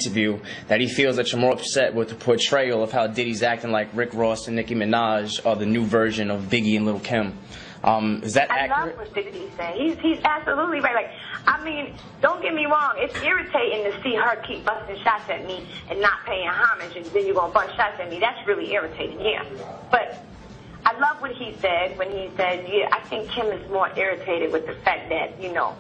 interview that he feels that you're more upset with the portrayal of how Diddy's acting like Rick Ross and Nicki Minaj are the new version of Biggie and Lil' Kim. Is that accurate? I love what Diddy's saying. He's absolutely right. Like, I mean, don't get me wrong. It's irritating to see her keep busting shots at me and not paying homage, and then you're going to bust shots at me. That's really irritating, yeah. But I love what he said when he said, yeah, I think Kim is more irritated with the fact that, you know,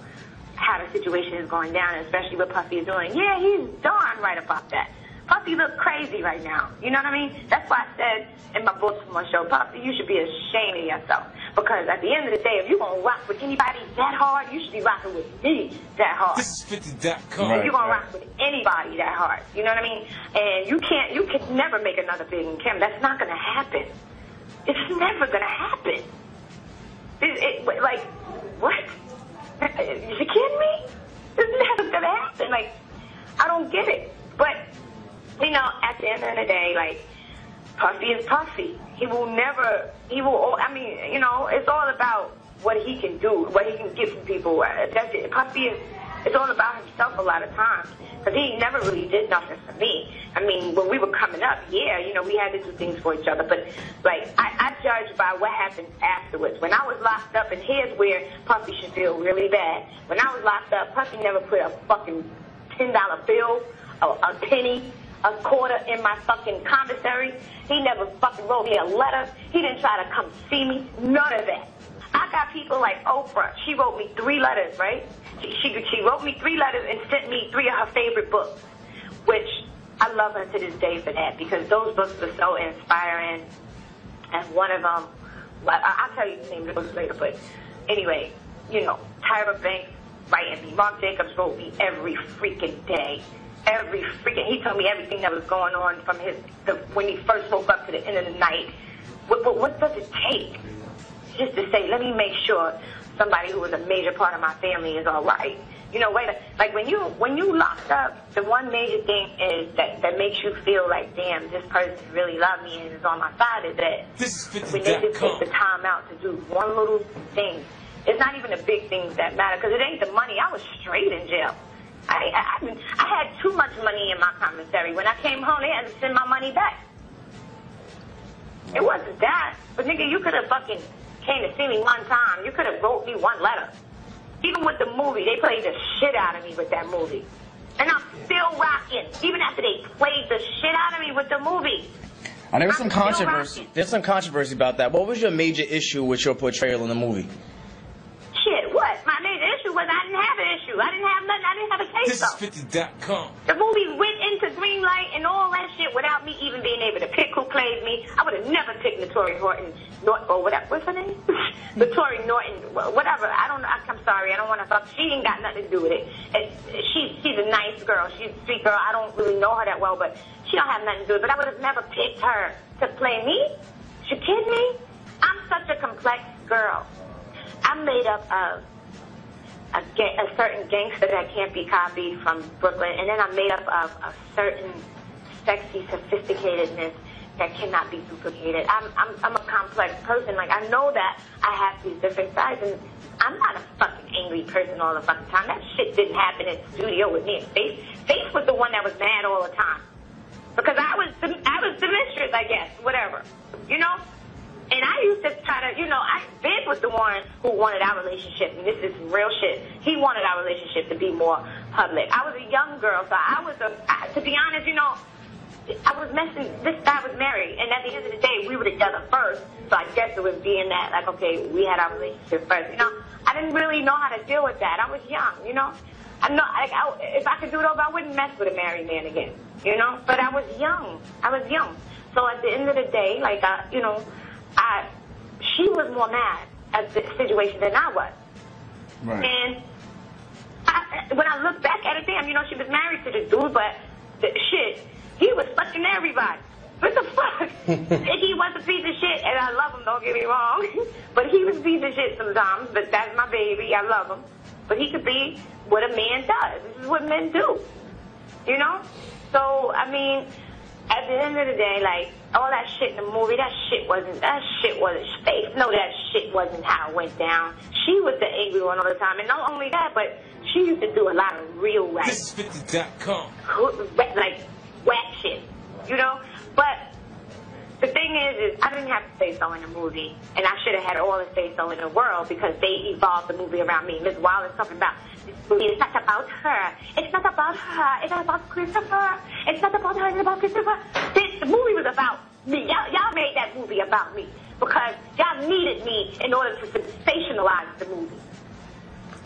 how the situation is going down, especially what Puffy is doing. Yeah, he's darn right about that. Puffy looks crazy right now. You know what I mean? That's why I said in my Baltimore show, Puffy, you should be ashamed of yourself. Because at the end of the day, if you're going to rock with anybody that hard, you should be rocking with me that hard. This is 50.com. If you're going to rock with anybody that hard. You know what I mean? And you can never make another Big and Kim. That's not going to happen. It's never going to happen. Like, what? You kidding me? It's never going to happen. Like, I don't get it. But, you know, at the end of the day, like, Puffy is Puffy. He will, I mean, you know, it's all about what he can do, what he can give to people. That's it. Puffy it's all about himself a lot of times. Because he never really did nothing for me. I mean, when we were coming up, yeah, you know, we had to do things for each other. But, like, I judge by what happened afterwards. When I was locked up, and here's where Puffy should feel really bad. When I was locked up, Puffy never put a fucking $10 bill, a penny, a quarter in my fucking commissary. He never fucking wrote me a letter. He didn't try to come see me. None of that. I got people like Oprah. She wrote me 3 letters, right? She wrote me 3 letters and sent me 3 of her favorite books, which I love her to this day for that, because those books were so inspiring. And one of them, I'll tell you the name of the books later, but anyway, you know, Tyra Banks writing me. Mark Jacobs wrote me every freaking day. He told me everything that was going on from when he first woke up to the end of the night. What does it take? Just to say, let me make sure somebody who was a major part of my family is all right. You know, like when you locked up, the one major thing is that makes you feel like, damn, this person really loved me and is on my side, is that when they just take the time out to do one little thing. It's not even the big things that matter, because it ain't the money. I was straight in jail. I had too much money in my commissary. When I came home, they had to send my money back. It wasn't that. But, nigga, you could have fucking came to see me one time. You could have wrote me 1 letter. Even with the movie, they played the shit out of me with that movie. And I'm still rocking, even after they played the shit out of me with the movie. There's some controversy. There's some controversy about that. What was your major issue with your portrayal in the movie? Shit, what? My major issue was I didn't have an issue. I didn't have nothing. I didn't have a case. This is 50.com. The movie went into green light and all that shit without me even being able to pick who played me. I would have never picked Naturi Norton, or whatever. What's her name? Naturi Norton, whatever. I don't know. I'm sorry. I don't want to fuck. She ain't got nothing to do with it. She's a nice girl. She's a sweet girl. I don't really know her that well, but she don't have nothing to do with it. But I would have never picked her to play me. You kidding me? I'm such a complex girl. I'm made up of a certain gangster that can't be copied from Brooklyn, and then I'm made up of a certain sexy sophisticatedness that cannot be duplicated. I'm a complex person. Like, I know that I have these different sides, and I'm not a fucking angry person all the fucking time. That shit didn't happen in the studio with me and Faith. Faith was the one that was mad all the time, because I was the mistress, I guess, whatever, you know. And I used to try to, you know, Big was the one who wanted our relationship, and this is real shit. He wanted our relationship to be more public. I was a young girl, so to be honest, you know, I was messing, this guy was married, and at the end of the day, we were together first, so I guess it was being that, like, okay, we had our relationship first, you know. I didn't really know how to deal with that. I was young, you know. If I could do it over, I wouldn't mess with a married man again, you know. But I was young. So at the end of the day, like, you know, she was more mad at the situation than I was. Right. And when I look back at it, damn, you know, she was married to this dude, but shit, he was fucking everybody. What the fuck? He was a piece of shit, and I love him, don't get me wrong. But he was a piece of shit sometimes, but that's my baby. I love him. But he could be what a man does. This is what men do. You know? So, I mean, at the end of the day, like, all that shit in the movie, that shit wasn't Faith. No, that shit wasn't how it went down. She was the angry one all the time. And not only that, but she used to do a lot of real rap. This is 50.com. Like whack shit, you know. But the thing is I didn't have to say so in the movie, and I should have had all the say so in the world because they evolved the movie around me. Miss Wilde is talking about this movie. It's not about her. It's not about her. It's not about Christopher. It's not about her. It's about Christopher. The movie was about me. Y'all made that movie about me because y'all needed me in order to sensationalize the movie.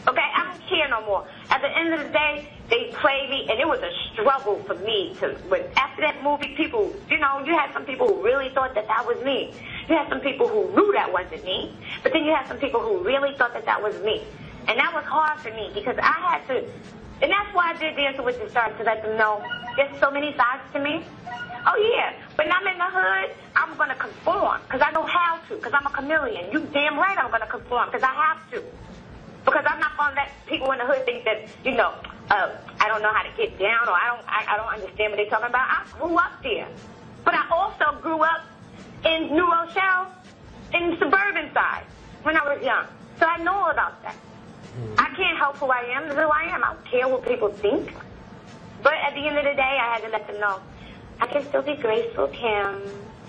Okay, I don't care no more. At the end of the day, they played me, and it was a struggle for me to. But after that movie, people, you know, you had some people who really thought that that was me. You had some people who knew that wasn't me, but then you had some people who really thought that that was me, and that was hard for me because I had to. And that's why I did Dancing with the Stars, to let them know there's so many sides to me. Oh yeah, when I'm in the hood, I'm gonna conform because I know how to. Because I'm a chameleon. You damn right, I'm gonna conform because I have to. Because I'm not gonna let people in the hood think that, you know, I don't know how to get down or I don't understand what they're talking about. I grew up there. But I also grew up in New Rochelle, in the suburban side, when I was young. So I know about that. I can't help who I am, is who I am. I don't care what people think. But at the end of the day, I had to let them know I can still be Graceful Kim,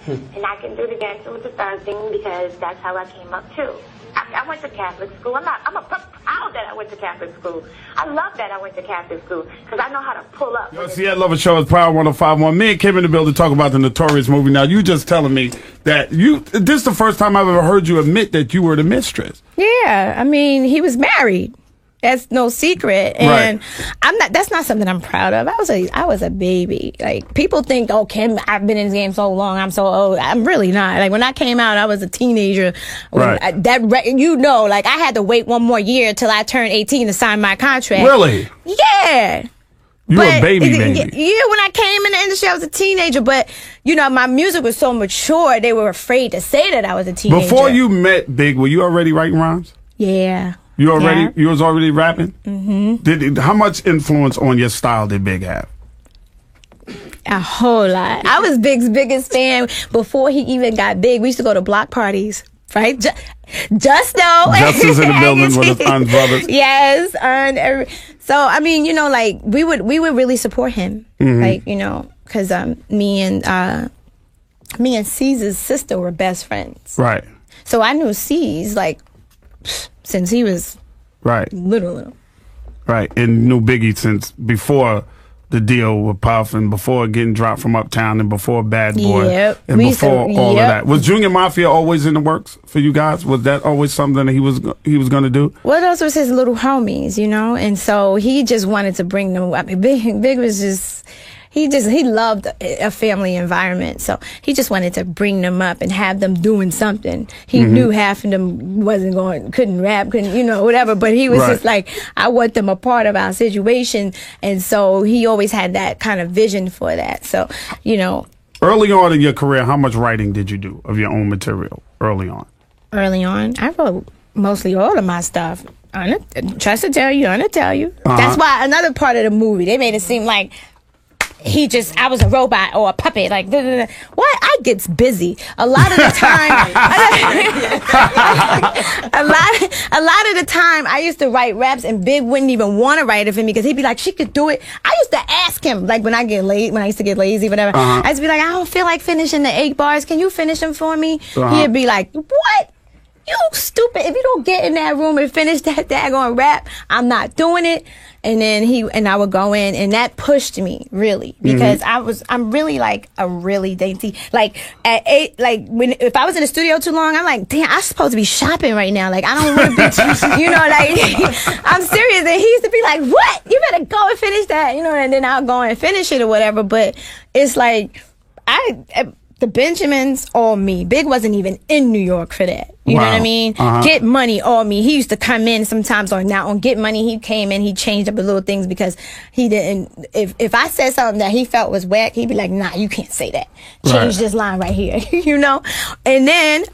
and I can do the Dancing with the Stars thing because that's how I came up too. I went to Catholic school. I'm proud that I went to Catholic school. I love that I went to Catholic school because I know how to pull up. Yo, see, I love a show. It's Power 105.1. Me and Kim in the building to talk about the Notorious movie. Now, you just telling me that this is the first time I've ever heard you admit that you were the mistress. Yeah, I mean, he was married. That's no secret, and right. That's not something I'm proud of. I was a baby. Like, people think, oh, Kim, I've been in this game so long, I'm so old. I'm really not. Like, when I came out, I was a teenager. Right. Like, I had to wait one more year till I turned 18 to sign my contract. Really? Yeah. You were a baby. Yeah, when I came in the industry, I was a teenager. But, you know, my music was so mature, they were afraid to say that I was a teenager. Before you met Big, were you already writing rhymes? Yeah. You was already rapping? Mm-hmm. How much influence on your style did Big have? A whole lot. I was Big's biggest fan before he even got big. We used to go to block parties, right? Justo is in the building with his aunt brothers. Yes, so I mean, you know, like we would really support him, like, you know, because me and C's sister were best friends, right? So I knew C's like since he was little. Right, and knew Biggie since before the deal with Puff and before getting dropped from Uptown and before Bad Boy and before all of that. Was Junior Mafia always in the works for you guys? Was that always something that he was going to do? Well, those was his little homies, you know, and so he just wanted to bring them up. Big was just... He loved a family environment, so he just wanted to bring them up and have them doing something. He knew half of them couldn't rap, you know, whatever, but he was just like, I want them a part of our situation, and so he always had that kind of vision for that, so, you know. Early on in your career, how much writing did you do of your own material early on? Early on, I wrote mostly all of my stuff. Trust to tell you, That's why another part of the movie, they made it seem like I was a robot or a puppet. Like, what? I gets busy. A lot of the time, a lot of the time, I used to write raps and Big wouldn't even want to write it for me because he'd be like, she could do it. I used to ask him, like when I used to get lazy, whatever, I used to be like, I don't feel like finishing the 8 bars. Can you finish them for me? He'd be like, what? You stupid. If you don't get in that room and finish that daggone rap, I'm not doing it. And then I would go in, and that pushed me really because I'm really like a really dainty, like at 8, like if I was in the studio too long, I'm like, damn, I'm supposed to be shopping right now. Like, I don't want to be, you know, like, I'm serious. And he used to be like, what? You better go and finish that, you know, and then I'll go and finish it or whatever. But it's like, the Benjamins, all me. Big wasn't even in New York for that. You know what I mean? Get Money, all me. He used to come in sometimes on Get Money. He came in, he changed up the little things because he didn't. If I said something that he felt was whack, he'd be like, nah, you can't say that. Change this line right here. You know? And then,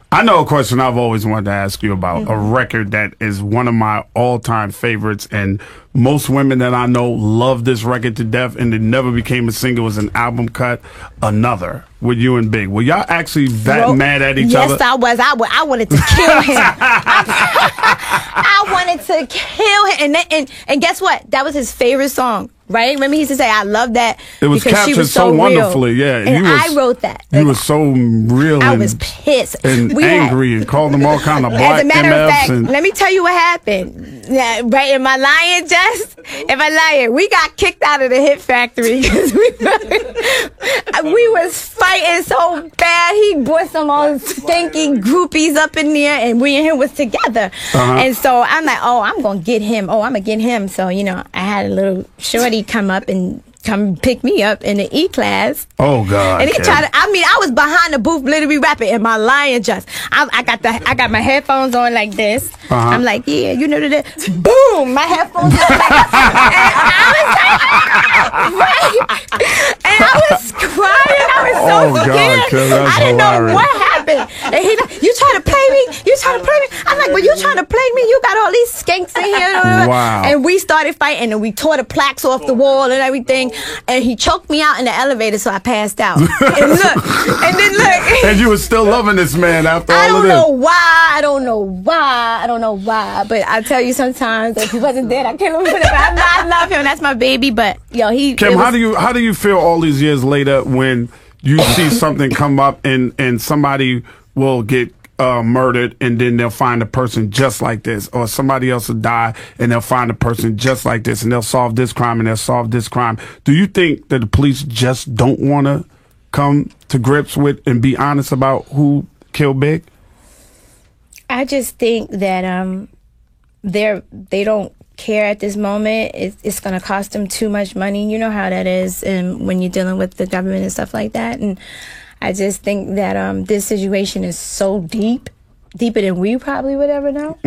I know a question I've always wanted to ask you about, a record that is one of my all-time favorites, and most women that I know love this record to death, and it never became a single. It was an album cut, Another, with you and Big. Were y'all actually that mad at each other? Yes, I was. I wanted to kill him. I wanted to kill him. And guess what? That was his favorite song. Right? Remember he used to say, I love that. It was because she captured was so real. wonderfully, yeah. And I wrote that. You was so real. I was pissed. And angry and called them all kind of black As a matter of fact, MFs. let me tell you what happened. Yeah, right, am I lying, Jess? Am I lying? We got kicked out of the Hit Factory because we was fighting so bad. He brought some all stinky groupies up in there, and we and him was together. And so I'm like, oh, I'm going to get him. Oh, I'm going to get him. So, you know, I had a little shorty come up and come pick me up in the E-class. Oh God! And he tried to. I mean, I was behind the booth, literally rapping. Am I lying, Just? I got my headphones on like this. I'm like, yeah, you know that. Boom! My headphones on like this. And I was like, right. And I was crying. I was so scared. God, I didn't know what happened. And he like, you trying to play me? You trying to play me? I'm like, well, you trying to play me? You got all these skanks in here. Wow. And we started fighting, and we tore the plaques off the wall and everything. And he choked me out in the elevator, so I passed out. And look, and you were still loving this man after all of this. I don't know why. But I tell you, sometimes if he wasn't dead, I can't believe it. I love him. That's my baby. But yo, Kim, how do you feel all these years later when you see something come up and somebody will get murdered, and then they'll find a person just like this, or somebody else will die and they'll find a person just like this, and they'll solve this crime and they'll solve this crime? Do you think that the police just don't want to come to grips with and be honest about who killed Big? I just think that they don't care at this moment. It's going to cost them too much money. You know how that is, and when you're dealing with the government and stuff like that. And I just think that this situation is so deeper than we probably would ever know.